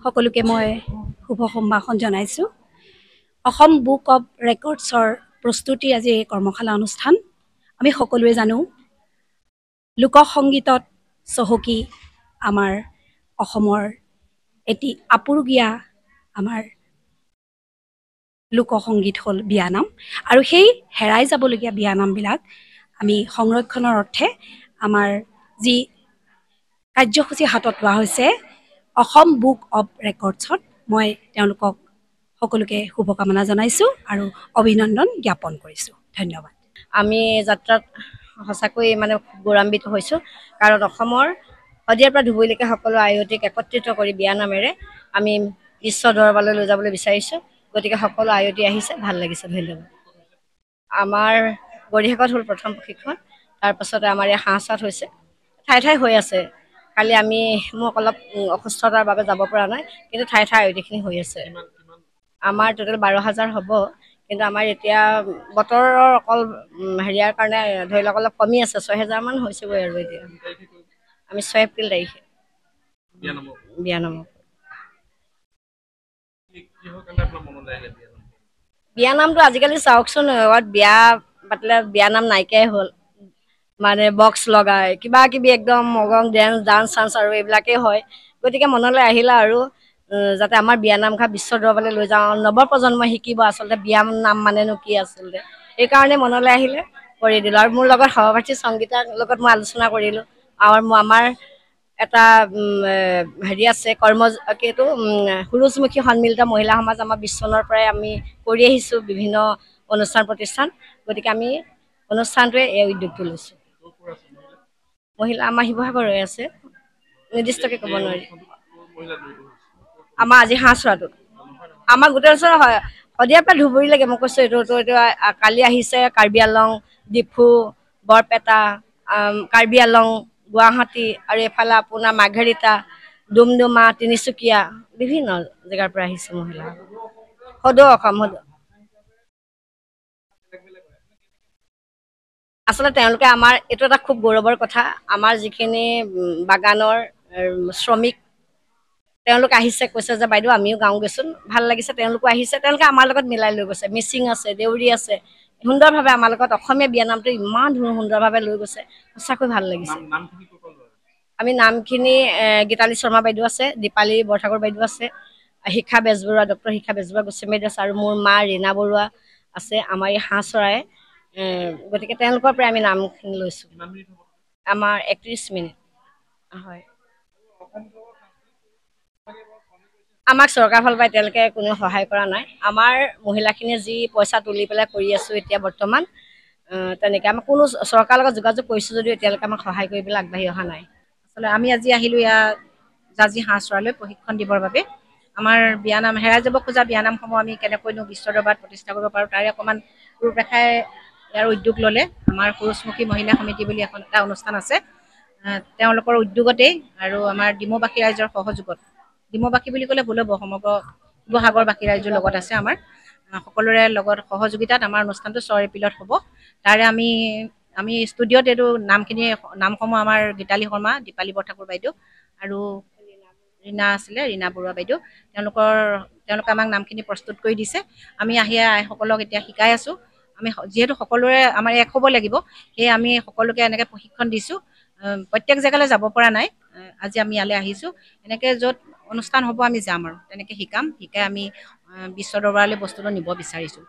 সকলোকে মই শুভ সম্ভাষণ জনাইছো। অসম বুক অফ ৰেকৰ্ডছৰ প্ৰস্তুতি আজি এই কৰ্মশালা অনুষ্ঠান। আমি সকলোৱে জানো লোক সংগীতত চহকী আমাৰ অসমৰ এটি আপুৰুগীয়া আমাৰ লোক সংগীত হ'ল বিয়ানাম, আৰু সেই হেৰাই যাবলগীয়া বিয়ানামবিলাক আমি সংৰক্ষণৰ অৰ্থে আমাৰ যি কাৰ্যসূচী হাতত লোৱা হৈছে অসম বুক অফ ৰেকৰ্ডছত মই তেওঁলোকক সকলোকে শুভকামনা জনাইছো আৰু অভিনন্দন জ্ঞাপন কৰিছো। ধন্যবাদ। আমি যাত্ৰাত সঁচাকৈ মানে গৌৰৱান্বিত হৈছোঁ, কাৰণ অসমৰ শদিয়াৰ পৰা ধুবুৰীলৈকে সকলো আয়তীক একত্ৰিত কৰি বিয়ানামেৰে আমি বিশ্ব দৰবাৰলৈ লৈ যাবলৈ বিচাৰিছোঁ। গতিকে সকলো আয়তী আহিছে, ভাল লাগিছে। ধন্যবাদ। আমাৰ গৰিহাকত হ'ল প্ৰথম প্ৰশিক্ষণ, তাৰপাছতে আমাৰ ইয়াত হাঁহচাত হৈছে, ঠাই ঠাই হৈ আছে। কালি মোক অলপ অসুস্থতাৰ বাবে যাব পৰা নাই, কিন্তু ঠাই ঠাই আয়তীখিনি হৈ আছে। আমাৰ টোটেল 12,000 হ'ব, কিন্তু আমাৰ এতিয়া বতৰৰ অকল হেৰিয়াৰ কাৰণে ধৰি লওক অলপ কমি আছে, 6,000 মান হৈছেগৈ আৰু এতিয়া। আমি 6 এপ্ৰিল তাৰিখে বিয়ানামৰ বিয়ানামটো আজিকালি চাওকচোন, বিয়া পাতিলে বিয়ানাম নাইকিয়াই হ'ল। মানে বক্স লগাই কিবা কিবি একদম মগং ডান্স চান্স আৰু এইবিলাকেই হয়। গতিকে মনলৈ আহিলে আৰু যাতে আমাৰ বিয়ানামঘাট বিশ্ব দৰবাৰলৈ লৈ যাওঁ, নৱপ্ৰজন্মই শিকিব আচলতে বিয়ানাম মানেনো কি আচলতে। সেইকাৰণে মনলৈ আহিলে কৰি দিলোঁ। আৰু মোৰ লগত সহপাঠী সংগীতাৰ লগত মই আলোচনা কৰিলোঁ, আৰু আমাৰ এটা হেৰি আছে সুৰুযমুখী সন্মিলিত মহিলা সমাজ আমাৰ 20 চনৰ পৰাই আমি কৰি আহিছোঁ বিভিন্ন অনুষ্ঠান প্ৰতিষ্ঠান। গতিকে আমি অনুষ্ঠানটোৱে এই উদ্যোগটো লৈছোঁ। মহিলা আমাৰ শিৱসাগৰৰে আছে, নিৰ্দিষ্টকৈ ক'ব নোৱাৰি। আমাৰ আজি হাঁহচোৱাটো আমাৰ গোটেই ওচৰ হয়, শদিয়াৰ পৰা ধুবুৰীলৈকে। মই কৈছোঁ এইটো কালি আহিছে কাৰ্বি আংলং, ডিফু, বৰপেটা, কাৰ্বি আংলং, গুৱাহাটী, আৰু এইফালে আপোনাৰ মাৰ্ঘেৰিটা, ডুমডুমা, তিনিচুকীয়া, বিভিন্ন জেগাৰ পৰা আহিছে মহিলা। সদৌ অসম আচলতে তেওঁলোকে আমাৰ এইটো এটা খুব গৌৰৱৰ কথা। আমাৰ যিখিনি বাগানৰ শ্ৰমিক, তেওঁলোক আহিছে, কৈছে যে বাইদেউ আমিও গাওঁ গৈছোন, ভাল লাগিছে। তেওঁলোকো আহিছে, তেওঁলোকে আমাৰ লগত মিলাই লৈ গৈছে। মিচিং আছে, দেউৰী আছে, সুন্দৰভাৱে আমাৰ লগত অসমীয়া বিয়ানামটো ইমান সুন্দৰভাৱে লৈ গৈছে, সঁচাকৈ ভাল লাগিছে। আমি নামখিনি গীতালী শৰ্মা বাইদেউ আছে, দীপালী বৰঠাকুৰ বাইদেউ আছে, শিখা বেজবৰুৱা, ডক্টৰ শিখা বেজবৰুৱা গোস্বামী বাইদেউ আছে, আৰু মোৰ মা ৰীণা বৰুৱা আছে, আমাৰ এই হাঁহচৰাই। গতিকে তেওঁলোকৰ পৰাই আমি নামখিনি লৈছোঁ। আমাৰ 31 মিনিট হয়। আমাক চৰকাৰ ফালৰ পৰা এতিয়ালৈকে কোনো সহায় কৰা নাই। আমাৰ মহিলাখিনিয়ে যি পইচা তুলি পেলাই কৰি আছোঁ এতিয়া বৰ্তমান, তেনেকৈ আমাক কোনো চৰকাৰৰ লগত যোগাযোগ কৰিছোঁ যদিও এতিয়ালৈকে আমাক সহায় কৰিবলৈ আগবাঢ়ি অহা নাই। আচলতে আমি আজি আহিলোঁ ইয়াত জাজি হাঁহচৰালৈ প্ৰশিক্ষণ দিবৰ বাবে। আমাৰ বিয়ানাম হেৰাই যাব খোজা বিয়ানামসমূহ আমি কেনেকৈনো বিশ্ব দৰবাৰত প্ৰতিষ্ঠা কৰিব পাৰোঁ তাৰে অকণমান ৰূপৰেখাই ইয়াৰ উদ্যোগ ল'লে আমাৰ পুৰুষমুখী মহিলা সমিতি বুলি এটা অনুষ্ঠান আছে তেওঁলোকৰ উদ্যোগতেই আৰু আমাৰ ডিমৌবাসী ৰাইজৰ সহযোগত ডিমৌবাসী বুলি ক'লে ভুল হ'ব সমগ্ৰ শিৱসাগৰবাসী ৰাইজৰ লগত আছে আমাৰ সকলোৰে লগত সহযোগিতাত আমাৰ অনুষ্ঠানটো 6 এপ্ৰিলত হ'ব তাৰে আমি ষ্টুডিঅ'ত এইটো নামসমূহ আমাৰ গীতালী শৰ্মা দীপালী বৰঠাকুৰ বাইদেউ আৰু ৰীণা বৰুৱা বাইদেউ তেওঁলোকে আমাক নামখিনি প্ৰস্তুত কৰি দিছে আমি আইসকলক এতিয়া শিকাই আছোঁ আমি যিহেতু সকলোৰে আমাৰ এক হ'ব লাগিব সেয়ে আমি সকলোকে এনেকৈ প্ৰশিক্ষণ দিছোঁ প্ৰত্যেক জেগালৈ যাব পৰা নাই আজি আমি ইয়ালৈ আহিছোঁ এনেকৈ য'ত অনুষ্ঠান হ'ব আমি যাম আৰু তেনেকৈ শিকাই আমি বিশ্ব দৰবাৰলৈ বস্তুটো নিব বিচাৰিছোঁ